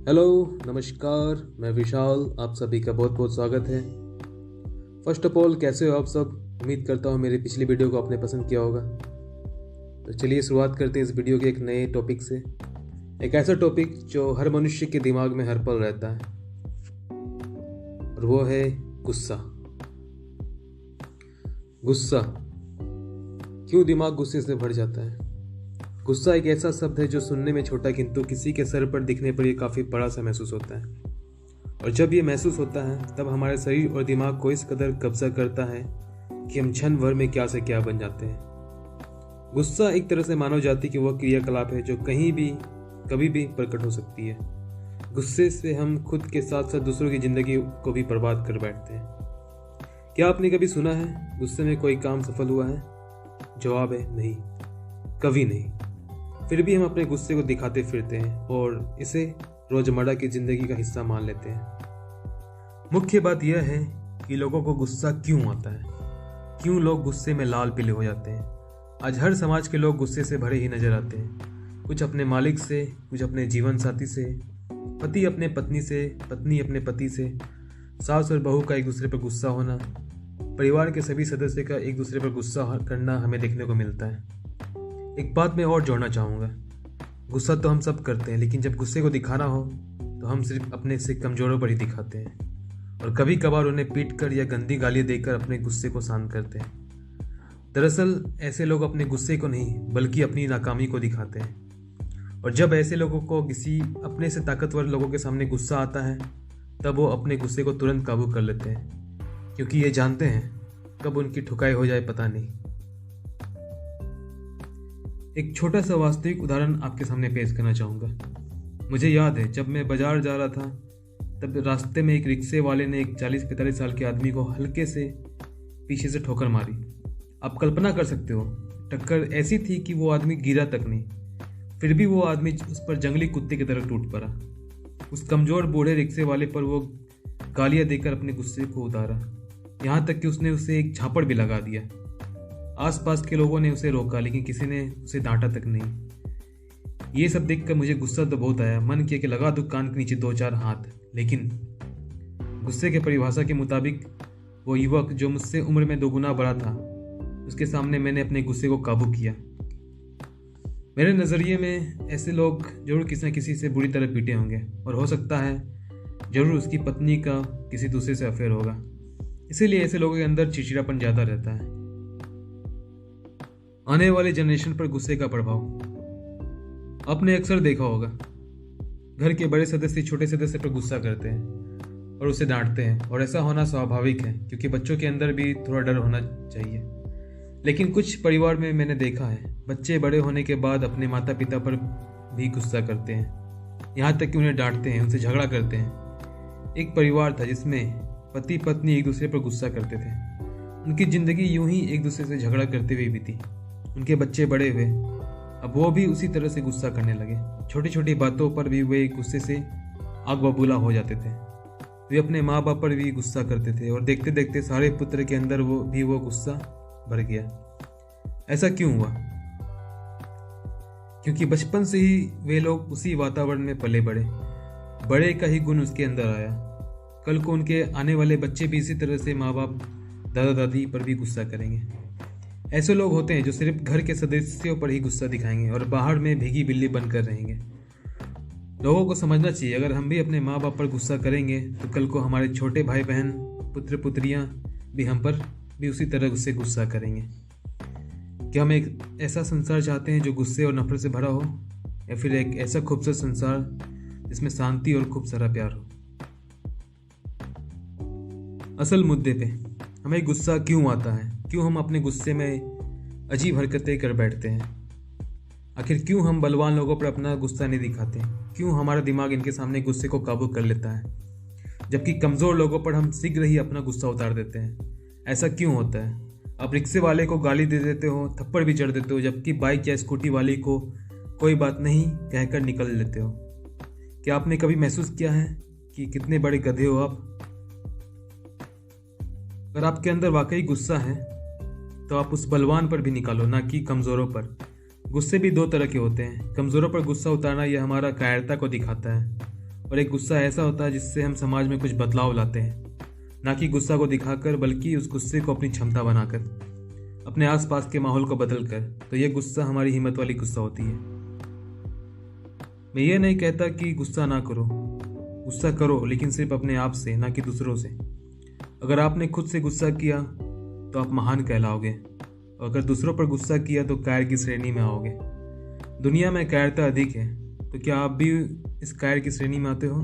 Hello, नमस्कार। मैं विशाल, आप सभी का बहुत बहुत स्वागत है। फर्स्ट ऑफ ऑल, कैसे हो आप सब? उम्मीद करता हूँ मेरी पिछली वीडियो को आपने पसंद किया होगा। तो चलिए शुरुआत करते हैं इस वीडियो के एक नए टॉपिक से। एक ऐसा टॉपिक जो हर मनुष्य के दिमाग में हर पल रहता है, और वो है गुस्सा। गुस्सा क्यों दिमाग गुस्से से भर जाता है? गुस्सा एक ऐसा शब्द है जो सुनने में छोटा, किंतु किसी के सर पर दिखने पर यह काफ़ी बड़ा सा महसूस होता है। और जब ये महसूस होता है तब हमारे शरीर और दिमाग को इस कदर कब्जा करता है कि हम क्षण भर में क्या से क्या बन जाते हैं। गुस्सा एक तरह से मानव जाति की वह क्रियाकलाप है जो कहीं भी कभी भी प्रकट हो सकती है। गुस्से से हम खुद के साथ साथ दूसरों की जिंदगी को भी बर्बाद कर बैठते हैं। क्या आपने कभी सुना है गुस्से में कोई काम सफल हुआ है? जवाब है नहीं, कभी नहीं। फिर भी हम अपने गुस्से को दिखाते फिरते हैं और इसे रोजमर्रा की जिंदगी का हिस्सा मान लेते हैं। मुख्य बात यह है कि लोगों को गुस्सा क्यों आता है, क्यों लोग गुस्से में लाल पीले हो जाते हैं। आज हर समाज के लोग गुस्से से भरे ही नजर आते हैं। कुछ अपने मालिक से, कुछ अपने जीवन साथी से, पति अपने पत्नी से, पत्नी अपने पति से, सास और बहू का एक दूसरे पर गुस्सा होना, परिवार के सभी सदस्य का एक दूसरे पर गुस्सा करना हमें देखने को मिलता है। एक बात मैं और जोड़ना चाहूँगा, गुस्सा तो हम सब करते हैं, लेकिन जब गुस्से को दिखाना हो तो हम सिर्फ अपने से कमजोरों पर ही दिखाते हैं और कभी कभार उन्हें पीट कर या गंदी गालियाँ देकर अपने गुस्से को शांत करते हैं। दरअसल ऐसे लोग अपने गुस्से को नहीं बल्कि अपनी नाकामी को दिखाते हैं। और जब ऐसे लोगों को किसी अपने से ताकतवर लोगों के सामने गुस्सा आता है तब वो अपने गुस्से को तुरंत काबू कर लेते हैं, क्योंकि ये जानते हैं कब उनकी ठुकाई हो जाए पता नहीं। एक छोटा सा वास्तविक उदाहरण आपके सामने पेश करना चाहूँगा। मुझे याद है जब मैं बाजार जा रहा था तब रास्ते में एक रिक्शे वाले ने एक 40-45 साल के आदमी को हल्के से पीछे से ठोकर मारी। आप कल्पना कर सकते हो, टक्कर ऐसी थी कि वो आदमी गिरा तक नहीं, फिर भी वो आदमी उस पर जंगली कुत्ते की तरह टूट पड़ा। उस कमजोर बूढ़े रिक्शे वाले पर वो गालियाँ देकर अपने गुस्से को उतारा, यहाँ तक कि उसने उसे एक झापड़ भी लगा दिया। आसपास के लोगों ने उसे रोका, लेकिन किसी ने उसे डांटा तक नहीं। ये सब देखकर मुझे गुस्सा तो बहुत आया। मन किया कि लगा दूं कान के नीचे 2-4 हाथ, लेकिन गुस्से के परिभाषा के मुताबिक वो युवक जो मुझसे उम्र में 2 गुना बड़ा था, उसके सामने मैंने अपने गुस्से को काबू किया। मेरे नज़रिए में ऐसे लोग जरूर किसी न किसी से बुरी तरह पीटे होंगे, और हो सकता है जरूर उसकी पत्नी का किसी दूसरे से अफेयर होगा। इसीलिए ऐसे लोगों के अंदर चिड़चिड़ापन ज़्यादा रहता है। आने वाले जनरेशन पर गुस्से का प्रभाव आपने अक्सर देखा होगा। घर के बड़े सदस्य छोटे सदस्य पर गुस्सा करते हैं और उसे डांटते हैं, और ऐसा होना स्वाभाविक है क्योंकि बच्चों के अंदर भी थोड़ा डर होना चाहिए। लेकिन कुछ परिवार में मैंने देखा है बच्चे बड़े होने के बाद अपने माता पिता पर भी गुस्सा करते हैं, यहाँ तक कि उन्हें डांटते हैं, उनसे झगड़ा करते हैं। एक परिवार था जिसमें पति पत्नी एक दूसरे पर गुस्सा करते थे। उनकी जिंदगी यूं ही एक दूसरे से झगड़ा करते हुए बीती। उनके बच्चे बड़े हुए, अब वो भी उसी तरह से गुस्सा करने लगे। छोटी छोटी बातों पर भी वे गुस्से से आग बबूला हो जाते थे। वे अपने माँ बाप पर भी गुस्सा करते थे, और देखते देखते सारे पुत्र के अंदर वो गुस्सा भर गया। ऐसा क्यों हुआ? क्योंकि बचपन से ही वे लोग उसी वातावरण में पले बड़े। बड़े का ही गुण उसके अंदर आया। कल को उनके आने वाले बच्चे भी इसी तरह से माँ बाप दादा दादी पर भी गुस्सा करेंगे। ऐसे लोग होते हैं जो सिर्फ घर के सदस्यों पर ही गुस्सा दिखाएंगे और बाहर में भीगी बिल्ली बनकर रहेंगे। लोगों को समझना चाहिए, अगर हम भी अपने माँ बाप पर गुस्सा करेंगे तो कल को हमारे छोटे भाई बहन, पुत्र पुत्रियाँ भी हम पर भी उसी तरह से गुस्सा करेंगे। क्या हम एक ऐसा संसार चाहते हैं जो गुस्से और नफरत से भरा हो, या फिर एक ऐसा खूबसूरत संसार जिसमें शांति और खूब सारा प्यार हो? असल मुद्दे पे, हमें गुस्सा क्यों आता है? क्यों हम अपने गुस्से में अजीब हरकतें कर बैठते हैं? आखिर क्यों हम बलवान लोगों पर अपना गुस्सा नहीं दिखाते? क्यों हमारा दिमाग इनके सामने गुस्से को काबू कर लेता है, जबकि कमज़ोर लोगों पर हम शीघ्र ही अपना गुस्सा उतार देते हैं? ऐसा क्यों होता है? आप रिक्शे वाले को गाली दे देते हो, थप्पड़ भी चढ़ देते हो, जबकि बाइक या स्कूटी वाले को कोई बात नहीं कहकर निकल लेते हो। क्या आपने कभी महसूस किया है कि कितने बड़े गधे हो आप? अगर आपके अंदर वाकई गुस्सा है तो आप उस बलवान पर भी निकालो, ना कि कमज़ोरों पर। गुस्से भी 2 तरह के होते हैं। कमज़ोरों पर गुस्सा उतारना यह हमारा कायरता को दिखाता है, और एक गुस्सा ऐसा होता है जिससे हम समाज में कुछ बदलाव लाते हैं, ना कि गुस्सा को दिखाकर बल्कि उस गुस्से को अपनी क्षमता बनाकर, अपने आसपास के माहौल को बदल कर। तो यह गुस्सा हमारी हिम्मत वाली गुस्सा होती है। मैं ये नहीं कहता कि गुस्सा ना करो, गुस्सा करो, लेकिन सिर्फ अपने आप से, ना कि दूसरों से। अगर आपने खुद से गुस्सा किया तो आप महान कहलाओगे, और अगर दूसरों पर गुस्सा किया तो कायर की श्रेणी में आओगे। दुनिया में कायरता अधिक है, तो क्या आप भी इस कायर की श्रेणी में आते हो?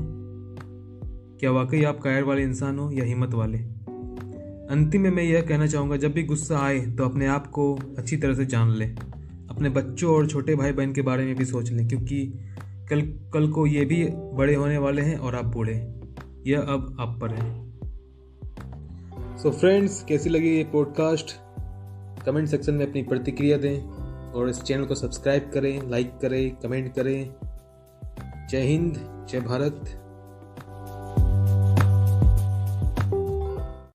क्या वाकई आप कायर वाले इंसान हो या हिम्मत वाले? अंतिम में मैं यह कहना चाहूँगा, जब भी गुस्सा आए तो अपने आप को अच्छी तरह से जान लें। अपने बच्चों और छोटे भाई बहन के बारे में भी सोच लें, क्योंकि कल को ये भी बड़े होने वाले हैं और आप बूढ़े। यह अब आप पर है। सो फ्रेंड्स, कैसी लगी ये पॉडकास्ट? कमेंट सेक्शन में अपनी प्रतिक्रिया दें और इस चैनल को सब्सक्राइब करें, लाइक करें, कमेंट करें। जय हिंद, जय भारत।